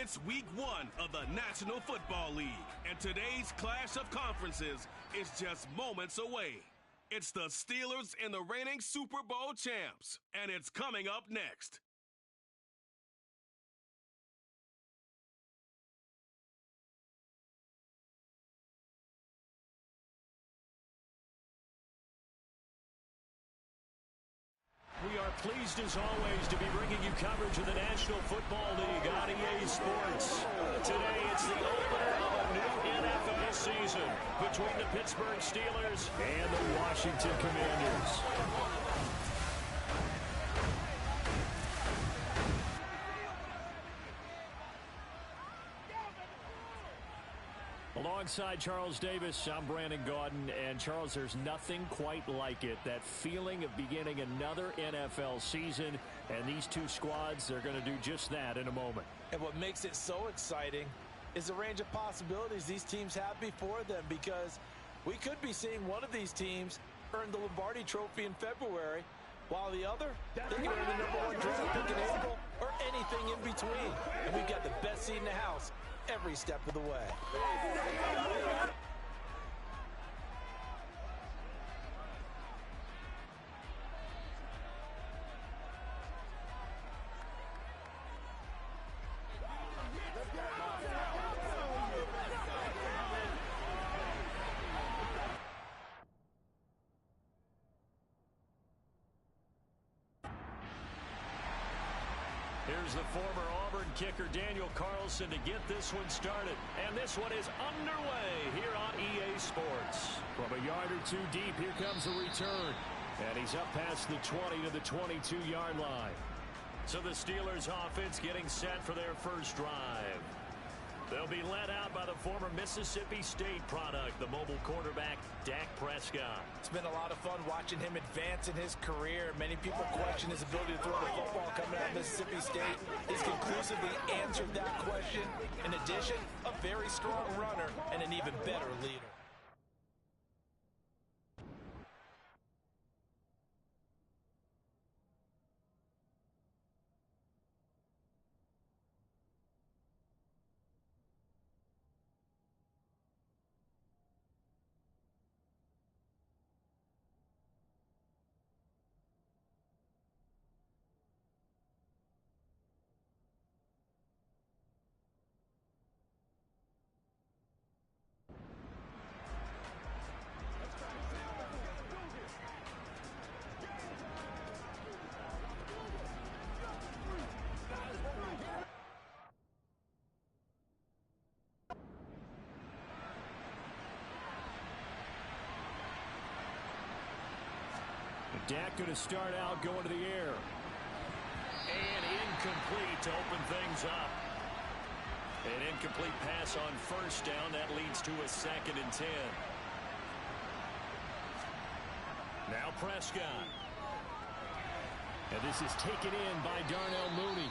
It's week 1 of the National Football League, and today's clash of conferences is just moments away. It's the Steelers and the reigning Super Bowl champs, and it's coming up next. We are pleased, as always, to be bringing you coverage of the National Football League on EA Sports. Today, it's the opener of a new NFL season between the Pittsburgh Steelers and the Washington Commanders. Alongside Charles Davis, I'm Brandon Gaudin. And, Charles, there's nothing quite like it. That feeling of beginning another NFL season. And these two squads are going to do just that in a moment. And what makes it so exciting is the range of possibilities these teams have before them, because we could be seeing one of these teams earn the Lombardi Trophy in February, while the other, they can earn the #1 draft pick in April, or anything in between. And we've got the best seat in the house every step of the way. Here's the former Auburn kicker Daniel Carlson to get this one started. And this one is underway here on EA Sports. From a yard or two deep, here comes the return. And he's up past the 20 to the 22-yard line. So the Steelers offense getting set for their first drive. They'll be led out by the former Mississippi State product, the mobile quarterback, Dak Prescott. It's been a lot of fun watching him advance in his career. Many people question his ability to throw the football coming out of Mississippi State. He's conclusively answered that question. In addition, a very strong runner and an even better leader. Dak going to start out going to the air. And incomplete to open things up. An incomplete pass on first down. That leads to a 2nd and 10. Now Prescott. And this is taken in by Darnell Mooney.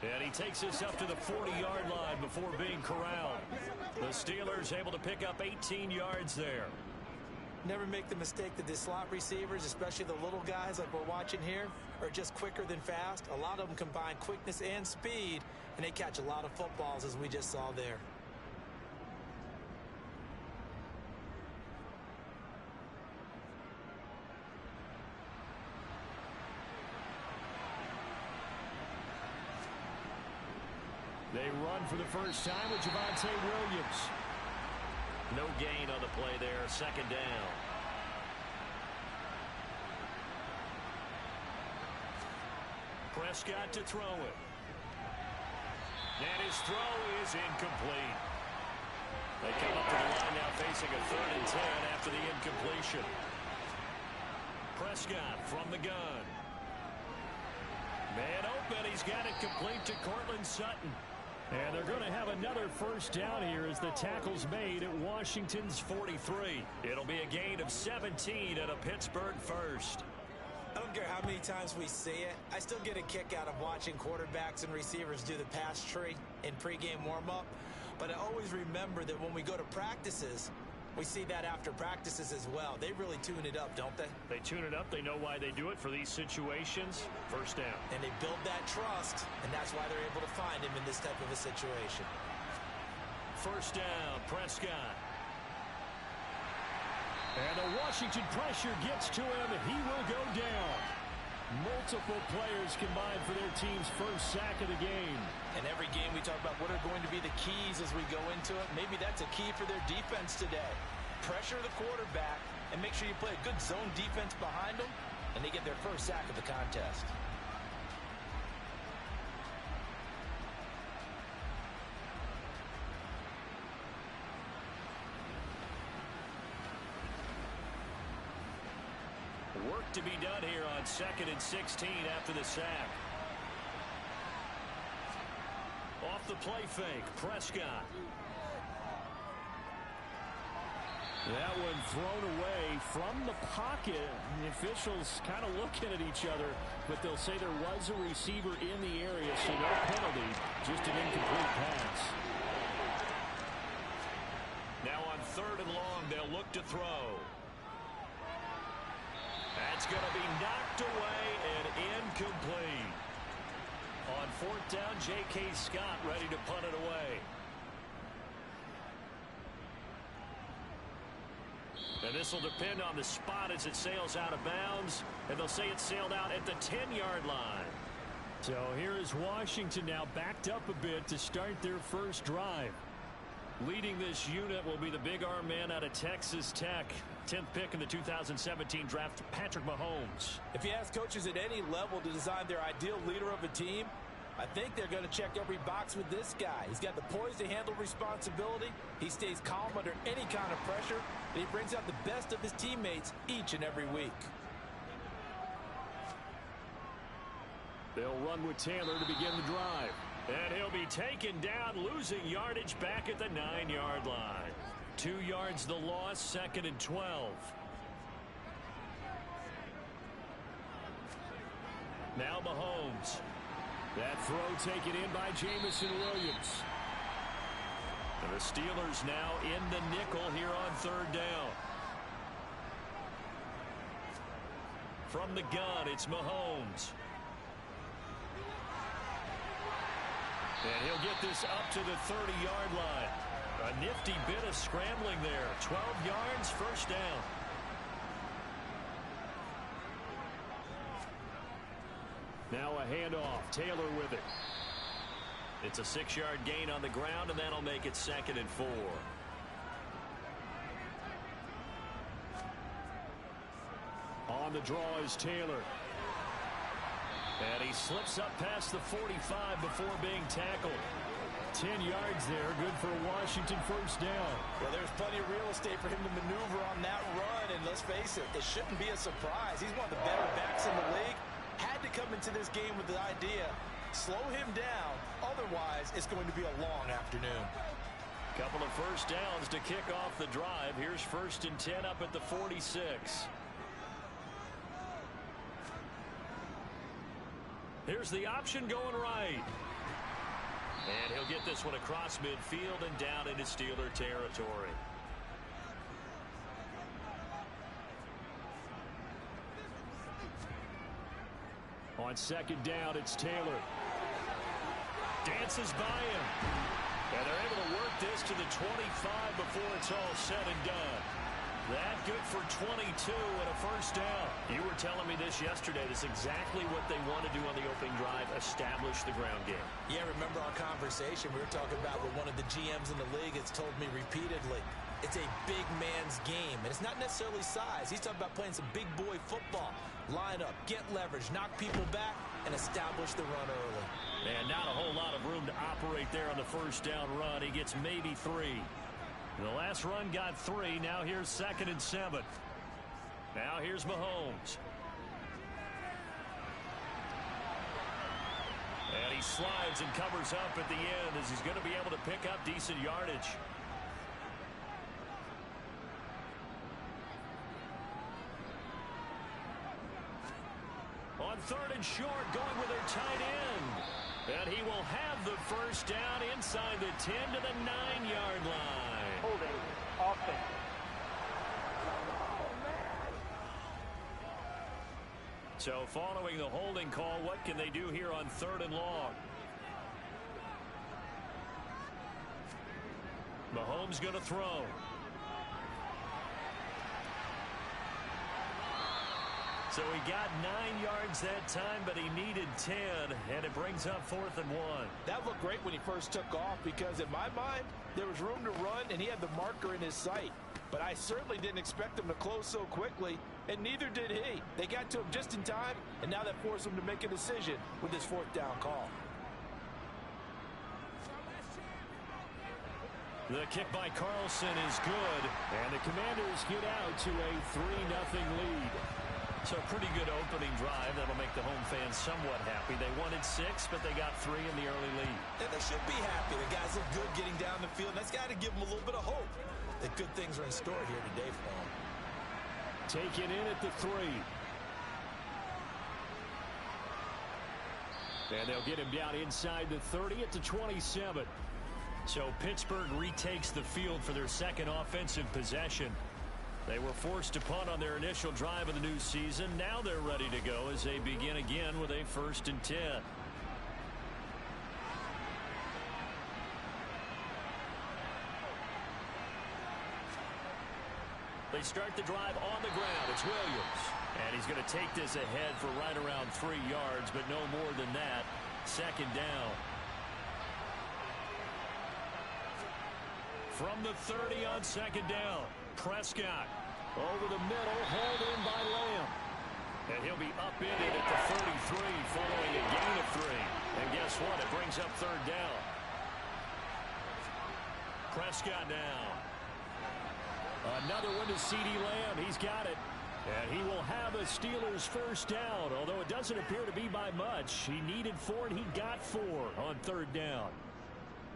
And he takes us up to the 40-yard line before being corralled. The Steelers able to pick up 18 yards there. Never make the mistake that the slot receivers, especially the little guys like we're watching here, are just quicker than fast. A lot of them combine quickness and speed, and they catch a lot of footballs, as we just saw there. They run for the first time with Javonte Williams. No gain on the play there, 2nd down. Prescott to throw it. And his throw is incomplete. They come up to the line now facing a 3rd and 10 after the incompletion. Prescott from the gun. Man open, he's got it complete to Courtland Sutton. And they're going to have another first down here as the tackle's made at Washington's 43. It'll be a gain of 17 and a Pittsburgh first. I don't care how many times we see it. I still get a kick out of watching quarterbacks and receivers do the pass tree in pregame warm-up. But I always remember that when we go to practices, We see that after practices as well. They really tune it up, don't they? They tune it up. They know why they do it for these situations. First down. And they build that trust, and that's why they're able to find him in this type of a situation. First down, Prescott. And the Washington pressure gets to him. He will go down. Multiple players combined for their team's first sack of the game. And every game we talk about what are going to be the keys as we go into it. Maybe that's a key for their defense today. Pressure the quarterback and make sure you play a good zone defense behind them, and they get their first sack of the contest. Work to be done here on 2nd and 16 after the sack. Off the play fake, Prescott. That one thrown away from the pocket. The officials kind of looking at each other, but they'll say there was a receiver in the area, so no penalty, just an incomplete pass. Now on 3rd and long, they'll look to throw. That's going to be knocked away and incomplete. On 4th down, J.K. Scott ready to punt it away. And this will depend on the spot as it sails out of bounds. And they'll say it sailed out at the 10-yard line. So here is Washington now backed up a bit to start their first drive. Leading this unit will be the big arm man out of Texas Tech. 10th pick in the 2017 draft, Patrick Mahomes. If you ask coaches at any level to design their ideal leader of a team, I think they're going to check every box with this guy. He's got the poise to handle responsibility. He stays calm under any kind of pressure, and he brings out the best of his teammates each and every week. They'll run with Taylor to begin the drive. And he'll be taken down, losing yardage back at the 9-yard line. 2 yards the loss, 2nd and 12. Now Mahomes. That throw taken in by Jamison Williams. And the Steelers now in the nickel here on 3rd down. From the gun, it's Mahomes. And he'll get this up to the 30-yard line. A nifty bit of scrambling there. 12 yards, first down. Now a handoff. Taylor with it. It's a 6-yard gain on the ground, and that'll make it 2nd and 4. On the draw is Taylor. And he slips up past the 45 before being tackled. 10 yards there, good for a Washington first down. Well, there's plenty of real estate for him to maneuver on that run, and let's face it, it shouldn't be a surprise. He's one of the better backs in the league. Had to come into this game with the idea, slow him down, otherwise it's going to be a long afternoon. Couple of first downs to kick off the drive. Here's 1st and 10 up at the 46. Here's the option going right. And he'll get this one across midfield and down into Steeler territory. On 2nd down, it's Taylor. Dances by him. And they're able to work this to the 25 before it's all said and done. That good for 22 and a first down. You were telling me this yesterday. This is exactly what they want to do on the opening drive, establish the ground game. Yeah, remember our conversation? We were talking about what one of the GMs in the league has told me repeatedly. It's a big man's game, and it's not necessarily size. He's talking about playing some big boy football. Line up, get leverage, knock people back, and establish the run early. And not a whole lot of room to operate there on the first down run. He gets maybe 3. The last run got 3. Now here's 2nd and 7. Now here's Mahomes. And he slides and covers up at the end as he's going to be able to pick up decent yardage. On 3rd and short, going with their tight end. And he will have the first down inside the 10 to the 9-yard line. Holding offense. So following the holding call, what can they do here on 3rd and long? Mahomes going to throw. So he got 9 yards that time, but he needed 10, and it brings up 4th and 1. That looked great when he first took off because, in my mind, there was room to run, and he had the marker in his sight. But I certainly didn't expect him to close so quickly, and neither did he. They got to him just in time, and now that forced him to make a decision with this 4th down call. The kick by Carlson is good, and the Commanders get out to a 3-0 lead. So pretty good opening drive. That'll make the home fans somewhat happy. They wanted 6, but they got 3 in the early lead. And they should be happy. The guys look good getting down the field. That's got to give them a little bit of hope that good things are in store here today for them. Taken in at the 3. And they'll get him down inside the 30 at the 27. So Pittsburgh retakes the field for their second offensive possession. They were forced to punt on their initial drive of the new season. Now they're ready to go as they begin again with a 1st and 10. They start the drive on the ground. It's Williams. And he's going to take this ahead for right around 3 yards, but no more than that. 2nd down. From the 30 on 2nd down. Prescott over the middle, hauled in by Lamb. And he'll be upended at the 33 following a gain of 3. And guess what? It brings up 3rd down. Prescott now. Another one to CeeDee Lamb. He's got it. And he will have a Steelers 1st down, although it doesn't appear to be by much. He needed 4, and he got 4 on 3rd down.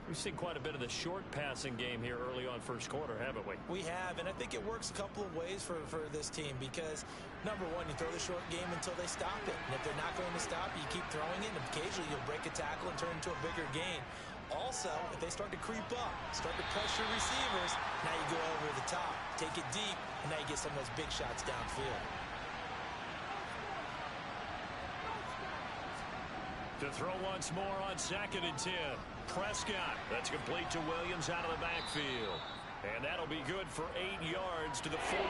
We've seen quite a bit of the short passing game here early on 1st quarter, haven't we? We have, and I think it works a couple of ways for this team because, number one, you throw the short game until they stop it. And if they're not going to stop you keep throwing it, and occasionally you'll break a tackle and turn into a bigger gain. Also, if they start to creep up, start to pressure receivers, now you go over the top, take it deep, and now you get some of those big shots downfield. To throw once more on 2nd and 10. Prescott. That's complete to Williams out of the backfield. And that'll be good for 8 yards to the 45.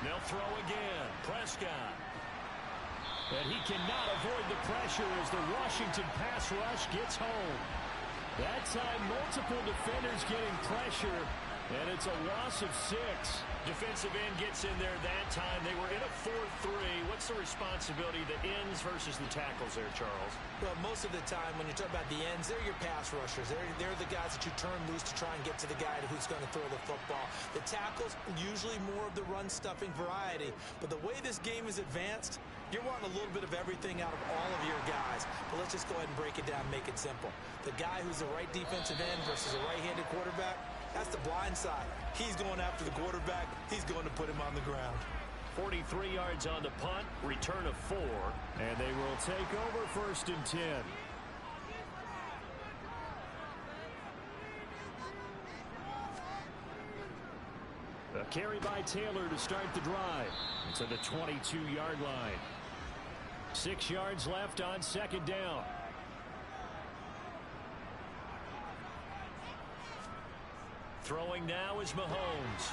They'll throw again. Prescott. And he cannot avoid the pressure as the Washington pass rush gets home. That time, multiple defenders getting pressure, and it's a loss of 6. Defensive end gets in there that time. They were in a 4-3. What's the responsibility, the ends versus the tackles there, Charles? Well, most of the time when you talk about the ends, they're your pass rushers. They're the guys that you turn loose to try and get to the guy who's going to throw the football. The tackles, usually more of the run-stuffing variety. But the way this game is advanced, you're wanting a little bit of everything out of all of your guys. But let's just go ahead and break it down, make it simple. The guy who's the right defensive end versus a right-handed quarterback, that's the blind side. He's going after the quarterback. He's going to put him on the ground. 43 yards on the punt, return of 4, and they will take over 1st and 10. A carry by Taylor to start the drive. To the 22-yard line. 6 yards left on 2nd down. Throwing now is Mahomes.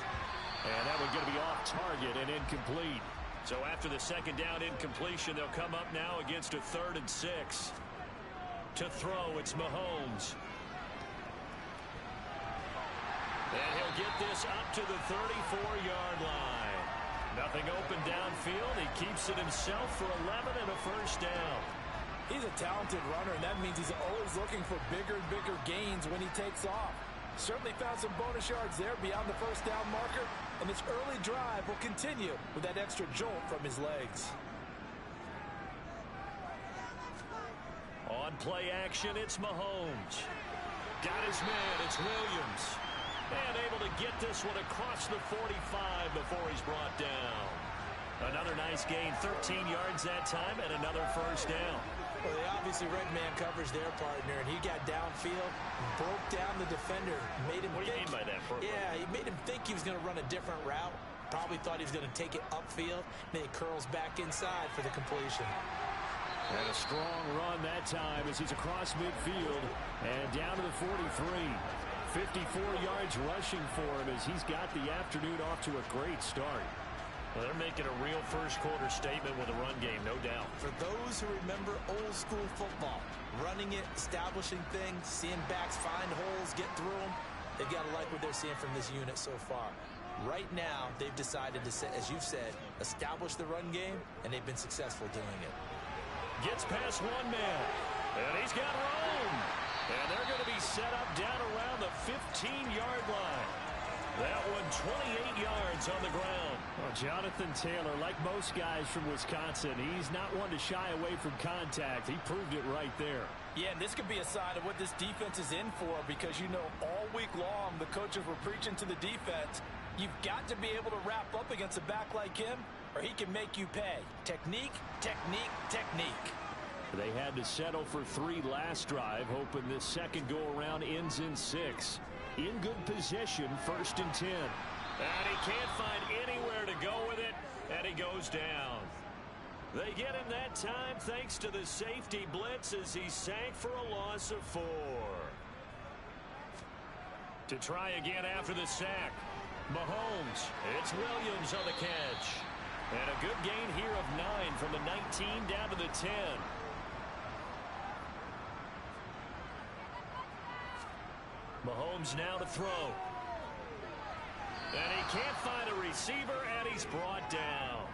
And that one's going to be off target and incomplete. So after the 2nd down incompletion, they'll come up now against a 3rd and 6. To throw, it's Mahomes. And he'll get this up to the 34-yard line. Nothing open downfield. He keeps it himself for 11 and a 1st down. He's a talented runner, and that means he's always looking for bigger and bigger gains when he takes off. Certainly found some bonus yards there beyond the 1st down marker, and this early drive will continue with that extra jolt from his legs. On play action, it's Mahomes. Got his man, it's Williams. And able to get this one across the 45 before he's brought down. Another nice gain, 13 yards that time, and another first down. Well, they obviously read man coverage their partner, and he got downfield, broke down the defender, made him What do you mean by that? Yeah, he made him think he was going to run a different route. Probably thought he was going to take it upfield. Then he curls back inside for the completion. And a strong run that time as he's across midfield and down to the 43. 54 yards rushing for him as he's got the afternoon off to a great start. Well, they're making a real first-quarter statement with a run game, no doubt. For those who remember old-school football, running it, establishing things, seeing backs find holes, get through them, they've got to like what they're seeing from this unit so far. Right now, they've decided to, as you've said, establish the run game, and they've been successful doing it. Gets past one man, and he's got room. And they're going to be set up down around the 15-yard line. That one 28 yards on the ground. Well, Jonathan Taylor, like most guys from Wisconsin, he's not one to shy away from contact. He proved it right there. Yeah, and this could be a sign of what this defense is in for, because, you know, all week long the coaches were preaching to the defense, you've got to be able to wrap up against a back like him, or he can make you pay. Technique, technique, technique. They had to settle for 3 last drive, hoping this second go-around ends in 6. In good position, 1st and 10. And he can't find anywhere to go with it, and he goes down. They get him that time thanks to the safety blitz as he sank for a loss of 4. To try again after the sack, Mahomes. It's Williams on the catch. And a good gain here of 9 from the 19 down to the 10. Mahomes now to throw. And he can't find a receiver, and he's brought down.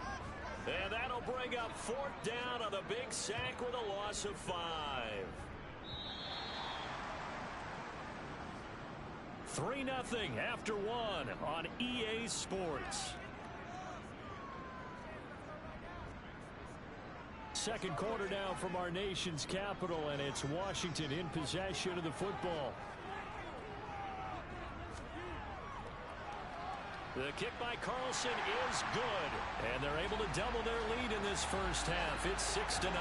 And that'll bring up 4th down on the big sack with a loss of 5. 3-0 after 1 on EA Sports. Second quarter now from our nation's capital, and it's Washington in possession of the football. The kick by Carlson is good, and they're able to double their lead in this first half. It's 6-0.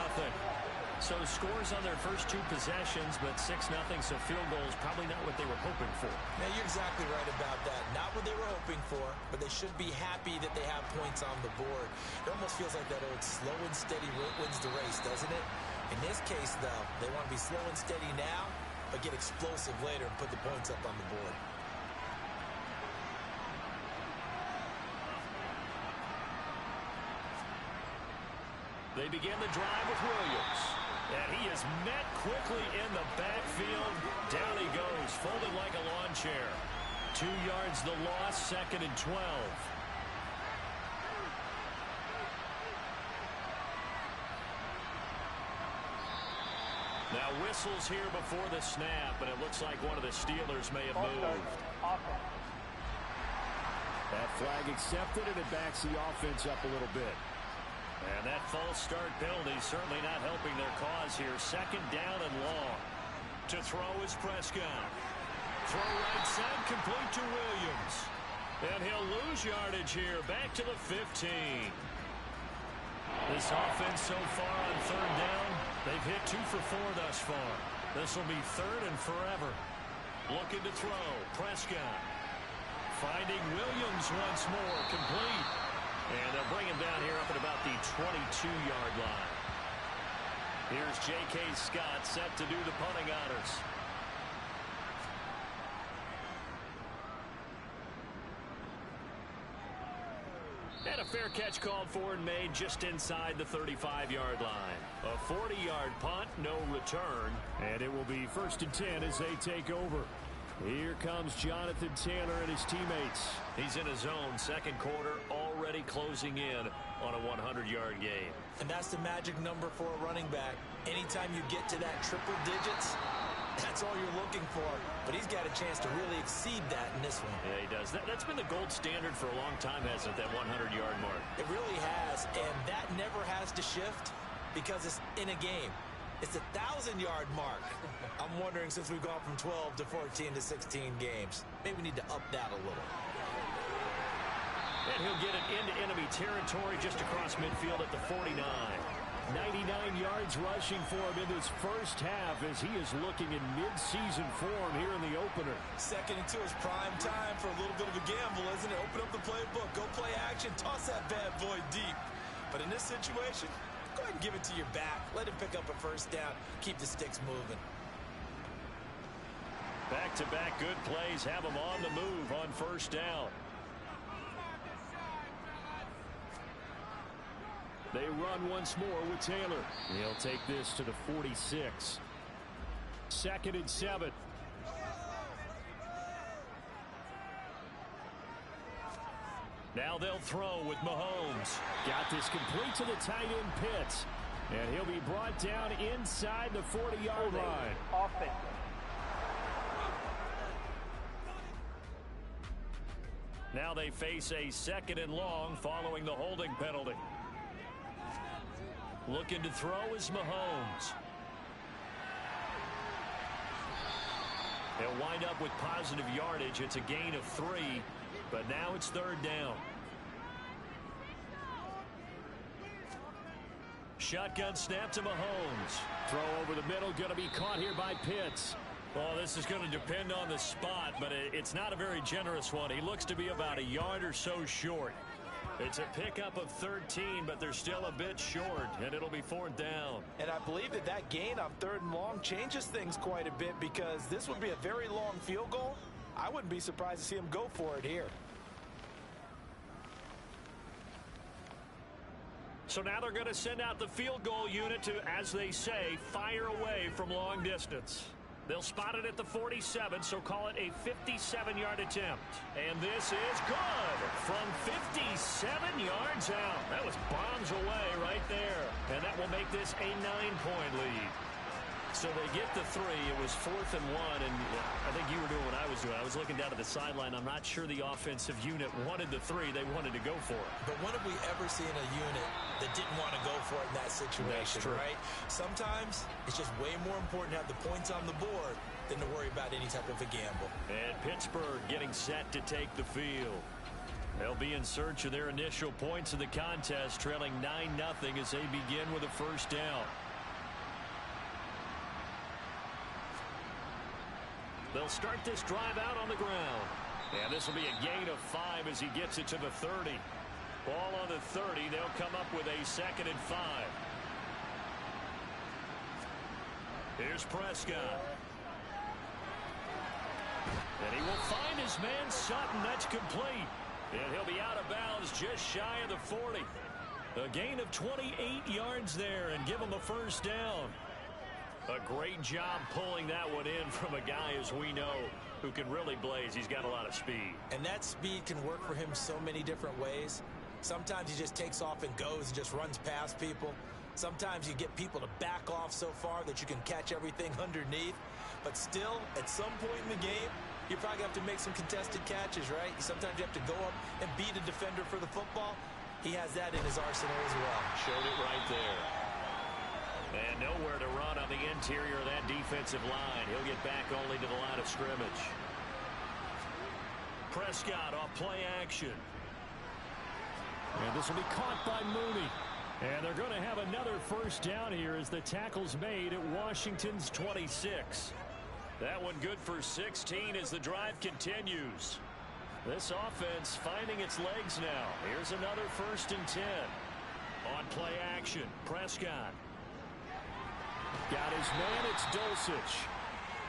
So scores on their first 2 possessions, but 6-0, so field goals probably not what they were hoping for. Now, you're exactly right about that. Not what they were hoping for, but they should be happy that they have points on the board. It almost feels like that old slow and steady wins the race, doesn't it? In this case, though, they want to be slow and steady now, but get explosive later and put the points up on the board. They begin the drive with Williams. And he is met quickly in the backfield. Down he goes, folded like a lawn chair. 2 yards the loss, 2nd and 12. Now whistles here before the snap, and it looks like one of the Steelers may have moved. That flag accepted, and it backs the offense up a little bit. And that false start penalty certainly not helping their cause here. 2nd down and long. To throw is Prescott. Throw right side, complete to Williams. And he'll lose yardage here, back to the 15. This offense so far on 3rd down, they've hit 2 for 4 thus far. This will be 3rd and forever. Looking to throw, Prescott. Finding Williams once more, complete. And they'll bring him down here up at about the 22-yard line. Here's J.K. Scott set to do the punting honors. And a fair catch called for and made just inside the 35-yard line. A 40-yard punt, no return. And it will be 1st and 10 as they take over. Here comes Jonathan Taylor and his teammates. He's in his zone, 2nd quarter, already closing in on a 100-yard game. And that's the magic number for a running back. Anytime you get to that triple digits, that's all you're looking for. But he's got a chance to really exceed that in this one. Yeah, he does. That's been the gold standard for a long time, hasn't it, that 100-yard mark? It really has, and that never has to shift because it's in a game. It's a 1,000-yard mark. I'm wondering, since we've gone from 12 to 14 to 16 games, maybe we need to up that a little. And he'll get it into enemy territory just across midfield at the 49. 99 yards rushing for him in this first half as he is looking in mid-season form here in the opener. Second and 2 is prime time for a little bit of a gamble, isn't it? Open up the playbook, go play action, toss that bad boy deep. But in this situation, go ahead and give it to your back. Let him pick up a first down. Keep the sticks moving. Back-to-back good plays have him on the move on first down. They run once more with Taylor. He'll take this to the 46. 2nd and 7. Now they'll throw with Mahomes. Got this complete to the tight end Pitts. And he'll be brought down inside the 40-yard line. Offense. Now they face a 2nd and long following the holding penalty. Looking to throw is Mahomes. He'll wind up with positive yardage. It's a gain of 3, but now it's 3rd down. Shotgun snap to Mahomes. Throw over the middle, going to be caught here by Pitts. Well, this is going to depend on the spot, but it's not a very generous one. He looks to be about a yard or so short. It's a pickup of 13, but they're still a bit short, and it'll be 4th down. And I believe that gain on 3rd and long changes things quite a bit because this would be a very long field goal. I wouldn't be surprised to see him go for it here. So now they're going to send out the field goal unit to, as they say, fire away from long distance. They'll spot it at the 47, so call it a 57-yard attempt. And this is good from 57 yards out. That was bombs away right there. And that will make this a 9-point lead. So they get the 3. It was 4th and 1, and I think you were doing what I was doing. I was looking down at the sideline. I'm not sure the offensive unit wanted the 3. They wanted to go for it. But when have we ever seen a unit that didn't want to go for it in that situation, right? Sometimes it's just way more important to have the points on the board than to worry about any type of a gamble. And Pittsburgh getting set to take the field. They'll be in search of their initial points in the contest, trailing 9-0 as they begin with a first down. They'll start this drive out on the ground. And this will be a gain of 5 as he gets it to the 30. Ball on the 30. They'll come up with a 2nd and 5. Here's Prescott. And he will find his man Sutton. That's complete. And he'll be out of bounds just shy of the 40. A gain of 28 yards there and give him a first down. A great job pulling that one in from a guy, as we know, who can really blaze. He's got a lot of speed. And that speed can work for him so many different ways. Sometimes he just takes off and goes and just runs past people. Sometimes you get people to back off so far that you can catch everything underneath. But still, at some point in the game, you probably have to make some contested catches, right? Sometimes you have to go up and beat a defender for the football. He has that in his arsenal as well. Showed it right there. And nowhere to run on the interior of that defensive line. He'll get back only to the line of scrimmage. Prescott off play action. And this will be caught by Mooney. And they're going to have another first down here as the tackle's made at Washington's 26. That one good for 16 as the drive continues. This offense finding its legs now. Here's another 1st and 10. On play action, Prescott. Got his man, it's Dulcich.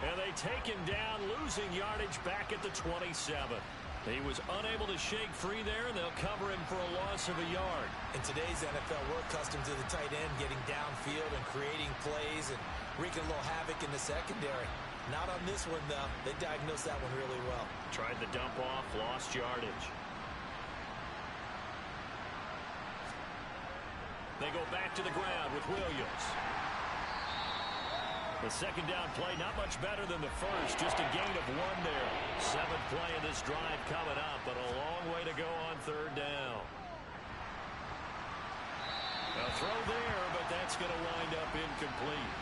And they take him down, losing yardage back at the 27. He was unable to shake free there, and they'll cover him for a loss of a yard. In today's NFL, we're accustomed to the tight end getting downfield and creating plays and wreaking a little havoc in the secondary. Not on this one, though. They diagnosed that one really well. Tried the dump off, lost yardage. They go back to the ground with Williams. The second down play, not much better than the first. Just a gain of 1 there. 7th play of this drive coming up, but a long way to go on 3rd down. A throw there, but that's going to wind up incomplete.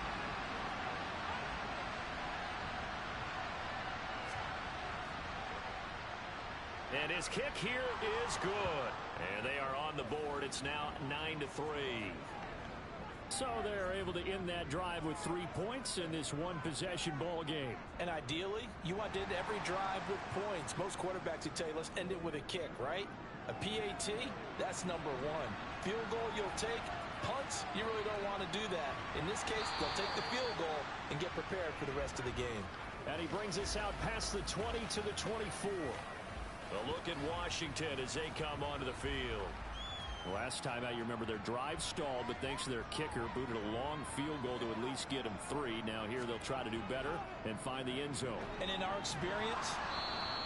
And his kick here is good. And they are on the board. It's now 9-3. So they're able to end that drive with 3 points in this one-possession ball game. And ideally, you want to end every drive with points. Most quarterbacks would tell you, let's end it with a kick, right? A PAT, that's number one. Field goal you'll take. Punts, you really don't want to do that. In this case, they'll take the field goal and get prepared for the rest of the game. And he brings us out past the 20 to the 24. A look at Washington as they come onto the field. Last time out, you remember their drive stalled, but thanks to their kicker, booted a long field goal to at least get them 3. Now here they'll try to do better and find the end zone. And in our experience,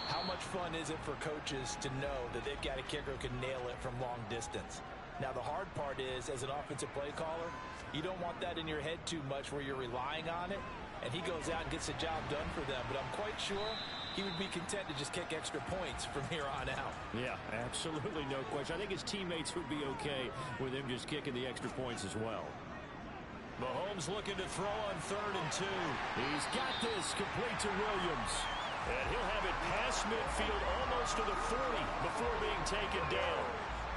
how much fun is it for coaches to know that they've got a kicker who can nail it from long distance? Now, the hard part is, as an offensive play caller, you don't want that in your head too much where you're relying on it, and he goes out and gets the job done for them. But I'm quite sure he would be content to just kick extra points from here on out. Yeah, absolutely no question. I think his teammates would be okay with him just kicking the extra points as well. Mahomes looking to throw on 3rd and 2. He's got this complete to Williams. And he'll have it past midfield almost to the 40 before being taken down.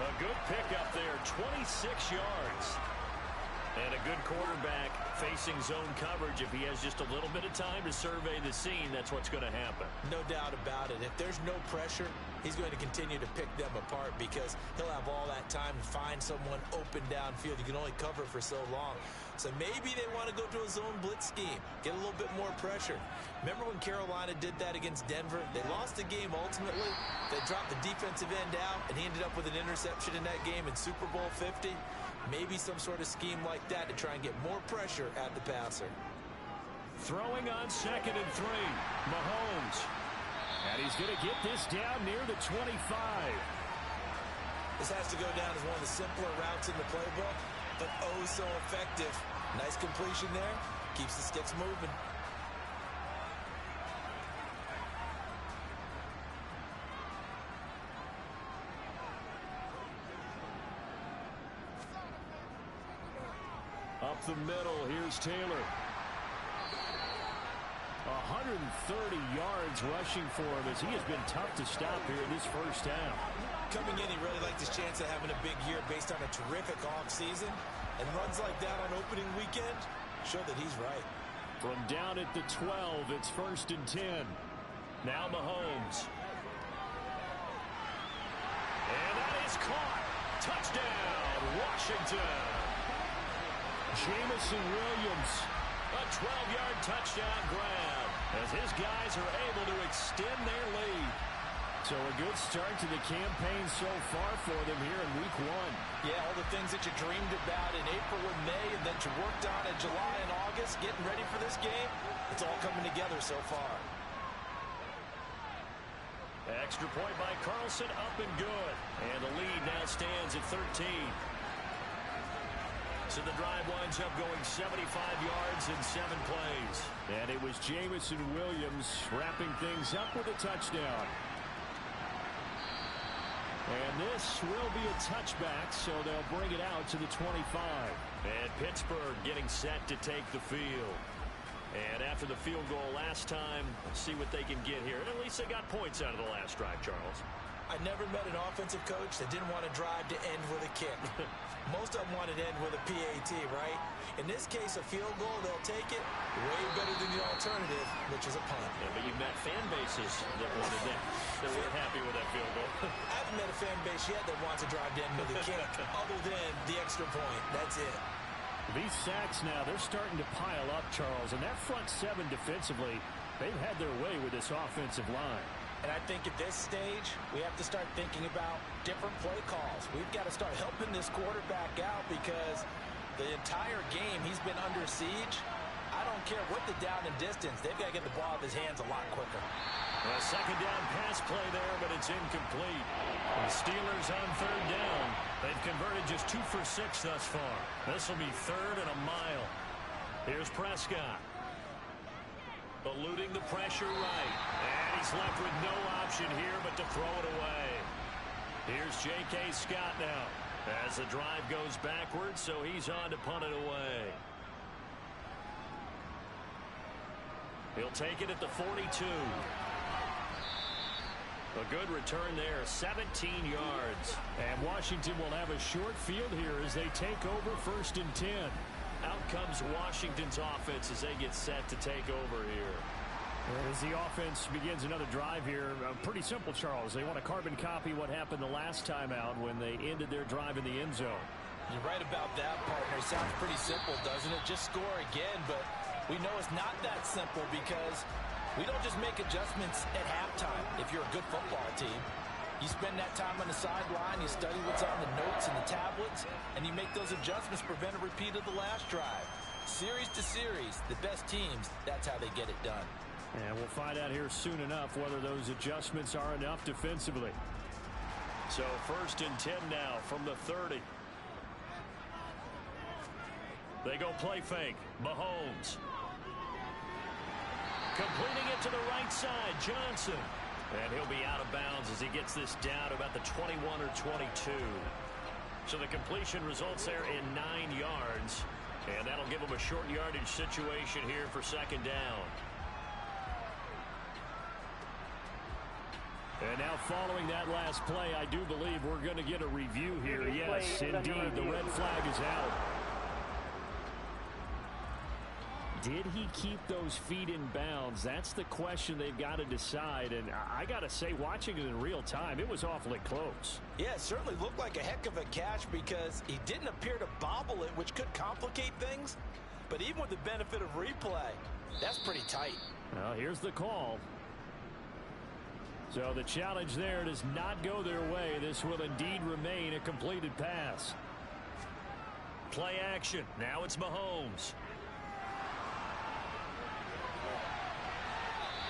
A good pickup there, 26 yards. And a good quarterback facing zone coverage. If he has just a little bit of time to survey the scene, that's what's going to happen. No doubt about it. If there's no pressure, he's going to continue to pick them apart because he'll have all that time to find someone open downfield. You can only cover for so long. So maybe they want to go to a zone blitz scheme, get a little bit more pressure. Remember when Carolina did that against Denver? They lost the game ultimately. They dropped the defensive end out, and he ended up with an interception in that game in Super Bowl 50. Maybe some sort of scheme like that to try and get more pressure at the passer. Throwing on 2nd and 3. Mahomes. And he's going to get this down near the 25. This has to go down as one of the simpler routes in the playbook, but oh so effective. Nice completion there. Keeps the sticks moving. Up the middle, here's Taylor. 130 yards rushing for him as he has been tough to stop here in this first half. Coming in, he really liked his chance of having a big year based on a terrific offseason. And runs like that on opening weekend show that he's right. From down at the 12, it's 1st and 10. Now Mahomes. And that is caught. Touchdown, Washington. Jameson Williams. A 12-yard touchdown grab as his guys are able to extend their lead. So a good start to the campaign so far for them here in week 1. Yeah, all the things that you dreamed about in April and May and that you worked on in July and August, getting ready for this game, it's all coming together so far. Extra point by Carlson, up and good. And the lead now stands at 13. So the drive winds up going 75 yards in 7 plays. And it was Jameson Williams wrapping things up with a touchdown. And this will be a touchback, so they'll bring it out to the 25. And Pittsburgh getting set to take the field. And after the field goal last time, let's see what they can get here. And at least they got points out of the last drive, Charles. I never met an offensive coach that didn't want to drive to end with a kick. Most of them wanted to end with a PAT, right? In this case, a field goal, they'll take it way better than the alternative, which is a punt. Yeah, but you've met fan bases that wanted that, that weren't happy with that field goal. I haven't met a fan base yet that wants to drive to end with a kick, other than the extra point. That's it. These sacks now, they're starting to pile up, Charles, and that front 7 defensively, they've had their way with this offensive line. And I think at this stage, we have to start thinking about different play calls. We've got to start helping this quarterback out because the entire game he's been under siege. I don't care what the down and distance. They've got to get the ball out of his hands a lot quicker. A second down pass play there, but it's incomplete. The Steelers on 3rd down. They've converted just 2 for 6 thus far. This will be 3rd and a mile. Here's Prescott. Eluding the pressure right. And he's left with no option here but to throw it away. Here's J.K. Scott now as the drive goes backwards, so he's on to punt it away. He'll take it at the 42. A good return there, 17 yards. And Washington will have a short field here as they take over 1st and 10. Out comes Washington's offense as they get set to take over here. As the offense begins another drive here, pretty simple, Charles. They want to carbon copy what happened the last time out when they ended their drive in the end zone. You're right about that, partner. Sounds pretty simple, doesn't it? Just score again, but we know it's not that simple because we don't just make adjustments at halftime if you're a good football team. You spend that time on the sideline, you study what's on the notes and the tablets, and you make those adjustments to prevent a repeat of the last drive. Series to series, the best teams, that's how they get it done. And we'll find out here soon enough whether those adjustments are enough defensively. So 1st and 10 now from the 30. They go play fake. Mahomes. Completing it to the right side, Johnson. And he'll be out of bounds as he gets this down to about the 21 or 22. So the completion results there in 9 yards. And that'll give him a short yardage situation here for 2nd down. And now following that last play, I do believe we're going to get a review here. Yes, indeed, the red flag is out. Did he keep those feet in bounds? That's the question they've got to decide. And I got to say, watching it in real time, it was awfully close. Yeah, it certainly looked like a heck of a catch because he didn't appear to bobble it, which could complicate things. But even with the benefit of replay, that's pretty tight. Well, here's the call. So the challenge there does not go their way. This will indeed remain a completed pass. Play action. Now it's Mahomes.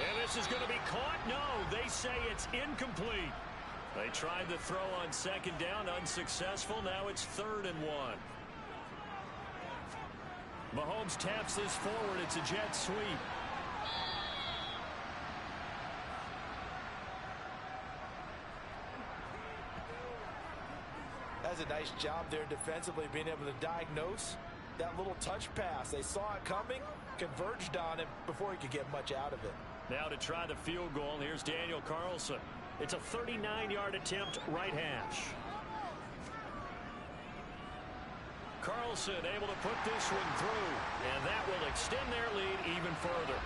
And this is going to be caught. No, they say it's incomplete. They tried the throw on 2nd down, unsuccessful. Now it's 3rd and 1. Mahomes taps this forward. It's a jet sweep. That's a nice job there defensively, being able to diagnose that little touch pass. They saw it coming, converged on it before he could get much out of it. Now to try the field goal, here's Daniel Carlson. It's a 39-yard attempt, right hash. Carlson able to put this one through, and that will extend their lead even further.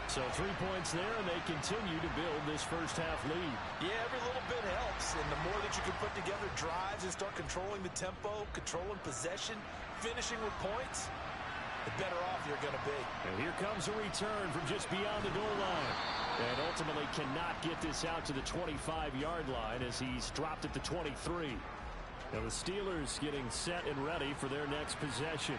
So 3 points there, and they continue to build this first half lead. Yeah, every little bit helps, and the more that you can put together drives and start controlling the tempo, controlling possession, finishing with points, the better off you're going to be. And here comes a return from just beyond the goal line. And ultimately cannot get this out to the 25-yard line as he's dropped at the 23. Now the Steelers getting set and ready for their next possession.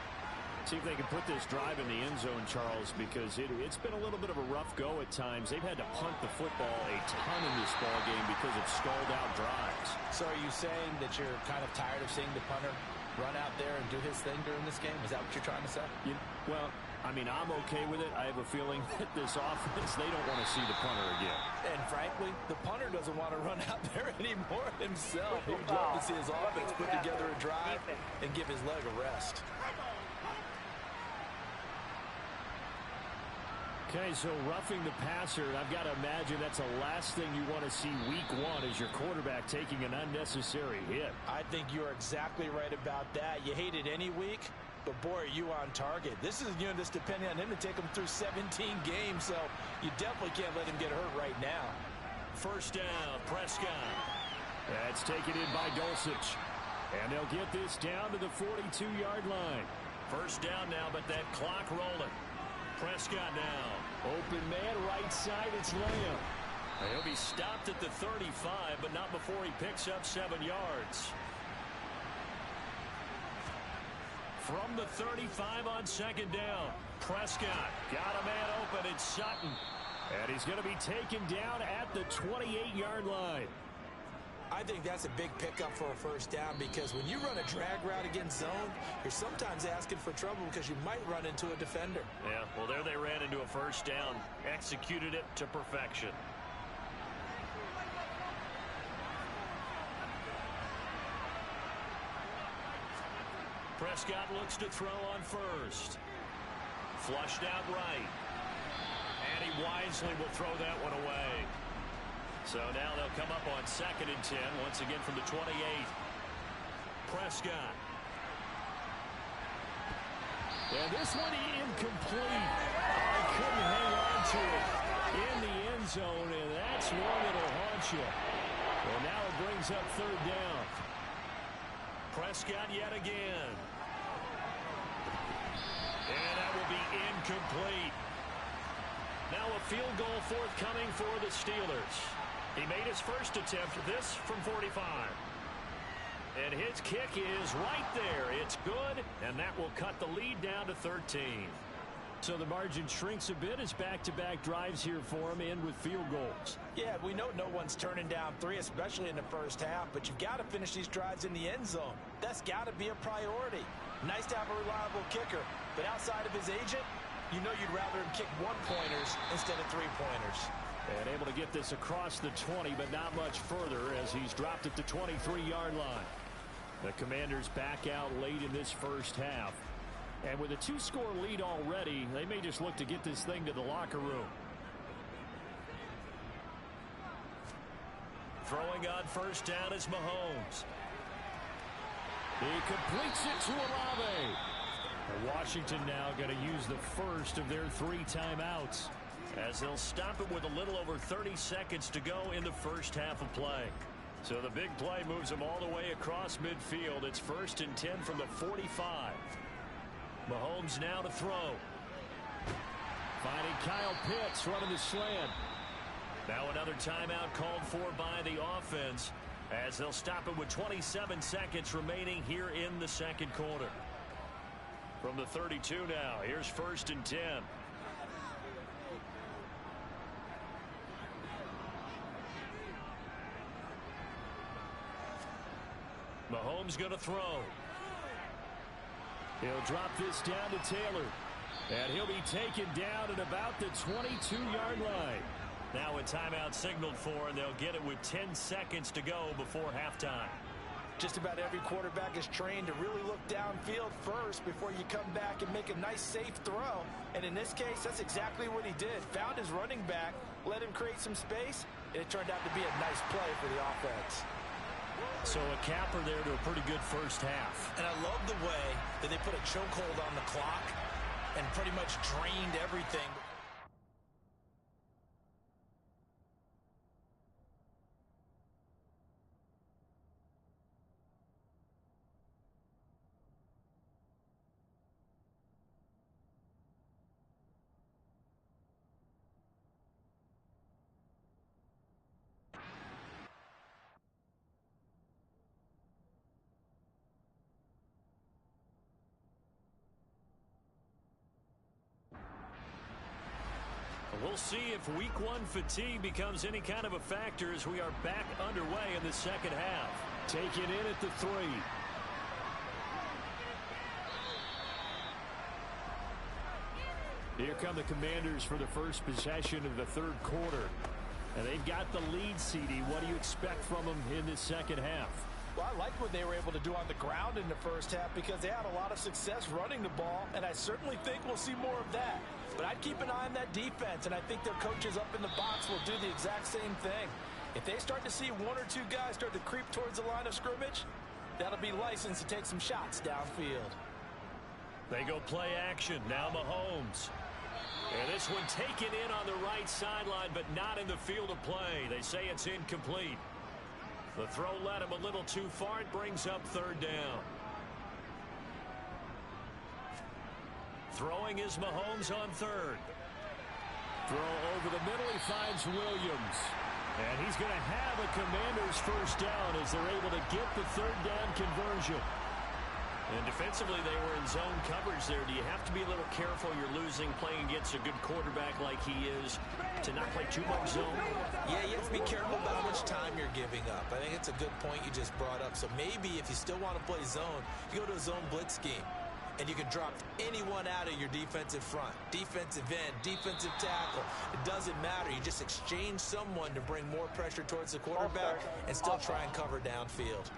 See if they can put this drive in the end zone, Charles, because it's been a little bit of a rough go at times. They've had to punt the football a ton in this ball game because of stalled-out drives. So are you saying that you're kind of tired of seeing the punter run out there and do his thing during this game? Is that what you're trying to say? Well, I mean, I'm okay with it. I have a feeling that this offense, they don't want to see the punter again. And frankly, the punter doesn't want to run out there anymore himself. He would love to see his offense put together a drive and give his leg a rest. Okay, so roughing the passer, I've got to imagine that's the last thing you want to see week one as your quarterback taking an unnecessary hit. I think you're exactly right about that. You hate it any week, but boy, are you on target. This is a unit that's depending on him to take him through 17 games, so you definitely can't let him get hurt right now. First down, Prescott. That's taken in by Dulcich. And they'll get this down to the 42-yard line. First down now, but that clock rolling. Prescott now. Open man, right side, it's Lamb. He'll be stopped at the 35, but not before he picks up 7 yards. From the 35 on 2nd down, Prescott got a man open. It's Sutton. And he's going to be taken down at the 28-yard line. I think that's a big pickup for a first down because when you run a drag route against zone, you're sometimes asking for trouble because you might run into a defender. Yeah, well, there they ran into a first down. Executed it to perfection. Prescott looks to throw on first. Flushed out right. And he wisely will throw that one away. So now they'll come up on 2nd and 10, once again from the 28. Prescott. And this one incomplete. I couldn't hang on to it in the end zone, and that's one that'll haunt you. And now it brings up 3rd down. Prescott yet again. And that will be incomplete. Now a field goal forthcoming for the Steelers. He made his first attempt, this from 45. And his kick is right there. It's good, and that will cut the lead down to 13. So the margin shrinks a bit as back-to-back drives here for him, end with field goals. Yeah, we know no one's turning down 3, especially in the first half, but you've got to finish these drives in the end zone. That's got to be a priority. Nice to have a reliable kicker, but outside of his agent, you know you'd rather him kick 1-pointers instead of 3-pointers. And able to get this across the 20, but not much further as he's dropped at the 23-yard line. The Commanders back out late in this first half. And with a 2-score lead already, they may just look to get this thing to the locker room. Throwing on first down is Mahomes. He completes it to Olave. And Washington now going to use the first of their 3 timeouts, as they'll stop it with a little over 30 seconds to go in the first half of play. So the big play moves them all the way across midfield. It's 1st and 10 from the 45. Mahomes now to throw. Finding Kyle Pitts running the slant. Now another timeout called for by the offense, as they'll stop it with 27 seconds remaining here in the second quarter. From the 32 now, here's 1st and 10. Mahomes going to throw. He'll drop this down to Taylor. And he'll be taken down at about the 22-yard line. Now a timeout signaled for, and they'll get it with 10 seconds to go before halftime. Just about every quarterback is trained to really look downfield first before you come back and make a nice, safe throw. And in this case, that's exactly what he did. Found his running back, let him create some space, and it turned out to be a nice play for the offense. So a capper there to a pretty good first half. And I love the way that they put a chokehold on the clock and pretty much drained everything. We'll see if week 1 fatigue becomes any kind of a factor as we are back underway in the second half. Take it in at the 3. Here come the Commanders for the first possession of the third quarter. And they've got the lead, CD. What do you expect from them in this second half? Well, I liked what they were able to do on the ground in the first half because they had a lot of success running the ball, and I certainly think we'll see more of that. But I'd keep an eye on that defense, and I think their coaches up in the box will do the exact same thing. If they start to see 1 or 2 guys start to creep towards the line of scrimmage, that'll be license to take some shots downfield. They go play action. Now Mahomes. And this one taken in on the right sideline, but not in the field of play. They say it's incomplete. The throw led him a little too far. It brings up 3rd down. Throwing is Mahomes on 3rd. Throw over the middle. He finds Williams. And he's going to have a Commanders first down as they're able to get the 3rd down conversion. And defensively, they were in zone coverage there. Do you have to be a little careful? You're losing playing against a good quarterback like he is to not play too much zone? Yeah, you have to be careful about how much time you're giving up. I think it's a good point you just brought up. So maybe if you still want to play zone, you go to a zone blitz scheme. And you can drop anyone out of your defensive front. Defensive end, defensive tackle. It doesn't matter. You just exchange someone to bring more pressure towards the quarterback and still try and cover downfield.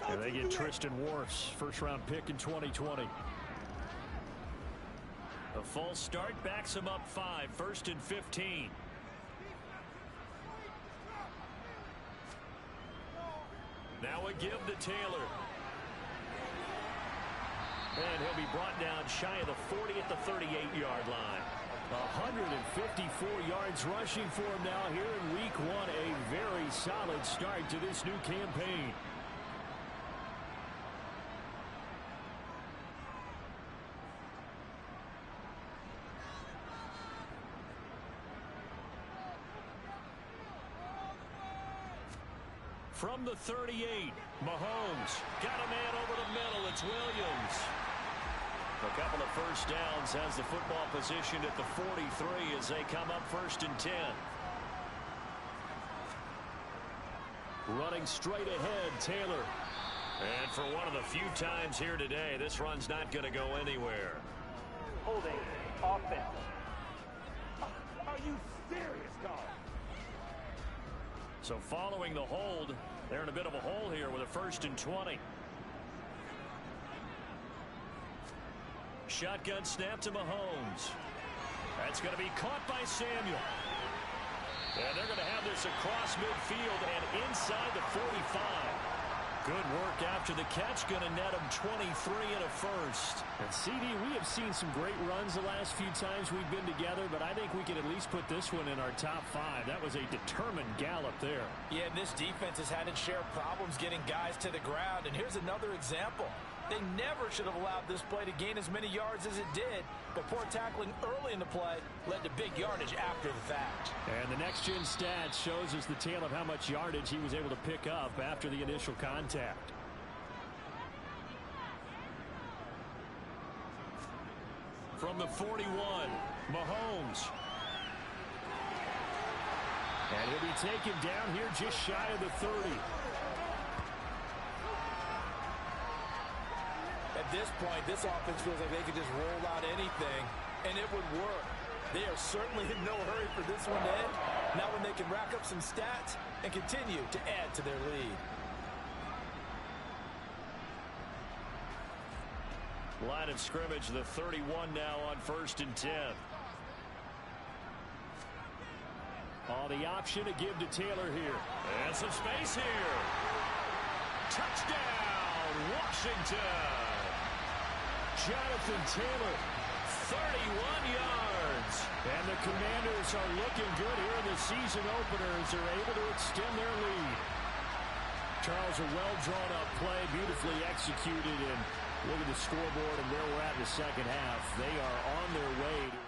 And they get Tristan Wirfs, first-round pick in 2020. A false start backs him up 5, 1st and 15. Now a give to Taylor. And he'll be brought down shy of the 40 at the 38-yard line. 154 yards rushing for him now here in week one. A very solid start to this new campaign. From the 38, Mahomes got a man over the middle. It's Williams. A couple of first downs has the football positioned at the 43 as they come up 1st and 10. Running straight ahead, Taylor. And for one of the few times here today, this run's not going to go anywhere. Holding offense. Are you serious, Carl? So following the hold, they're in a bit of a hole here with a 1st and 20. Shotgun snap to Mahomes. That's going to be caught by Samuel. And they're going to have this across midfield and inside the 45. Good work after the catch. Going to net him 23 and a first. And CD, we have seen some great runs the last few times we've been together, but I think we can at least put this one in our top 5. That was a determined gallop there. Yeah, and this defense has had its share of problems getting guys to the ground. And here's another example. They never should have allowed this play to gain as many yards as it did, but poor tackling early in the play led to big yardage after the fact. And the next-gen stats shows us the tale of how much yardage he was able to pick up after the initial contact. From the 41, Mahomes. And he'll be taken down here just shy of the 30. At this point, this offense feels like they could just roll out anything, and it would work. They are certainly in no hurry for this one to end. Now when they can rack up some stats and continue to add to their lead. Line of scrimmage, the 31 now on 1st and 10. The option to give to Taylor here. And some space here. Touchdown, Washington. Jonathan Taylor, 31 yards. And the Commanders are looking good here in the season opener as they're able to extend their lead. Charles, a well-drawn-up play, beautifully executed, and look at the scoreboard and where we're at in the second half. They are on their way to...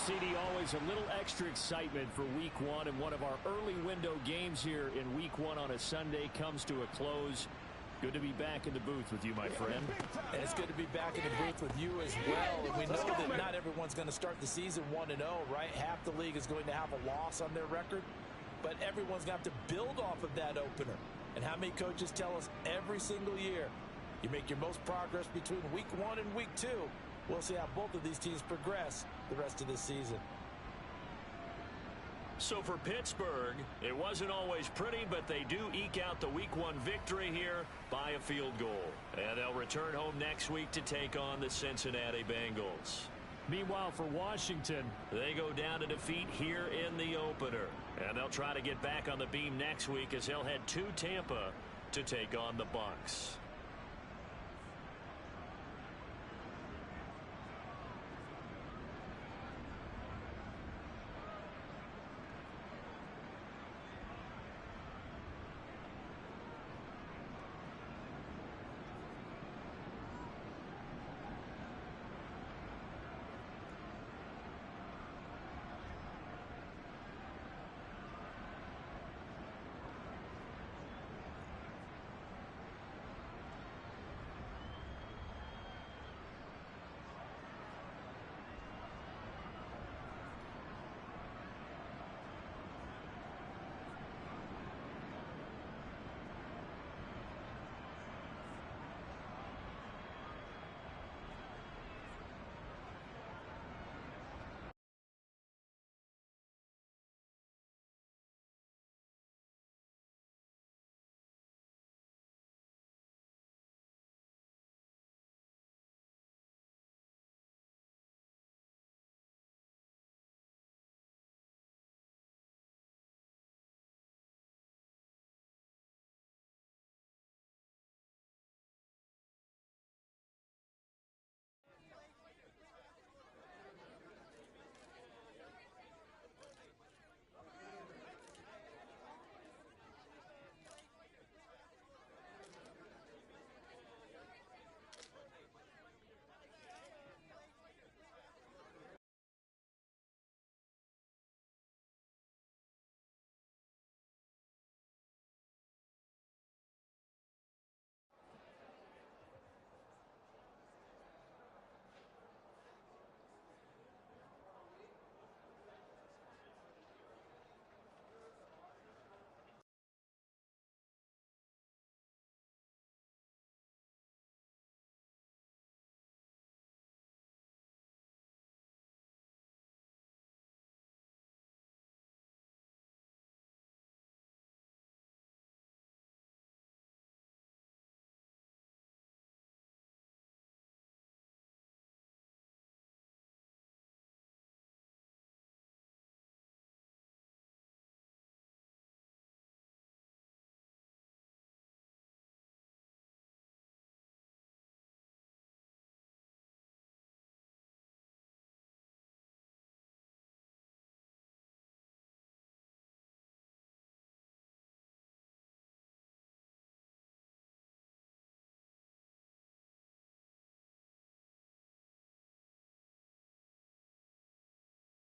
CD, always a little extra excitement for week one, and one of our early window games here in week one on a Sunday comes to a close. Good to be back in the booth with you, my friend. And it's good to be back in the booth with you as well. And we know that not everyone's going to start the season 1-0, right? Half the league is going to have a loss on their record, but everyone's going to have to build off of that opener. And how many coaches tell us every single year, you make your most progress between week 1 and week 2. We'll see how both of these teams progress the rest of this season. So for Pittsburgh, it wasn't always pretty, but they do eke out the week 1 victory here by a field goal. And they'll return home next week to take on the Cincinnati Bengals. Meanwhile, for Washington, they go down to defeat here in the opener. And they'll try to get back on the beam next week as they'll head to Tampa to take on the Bucs.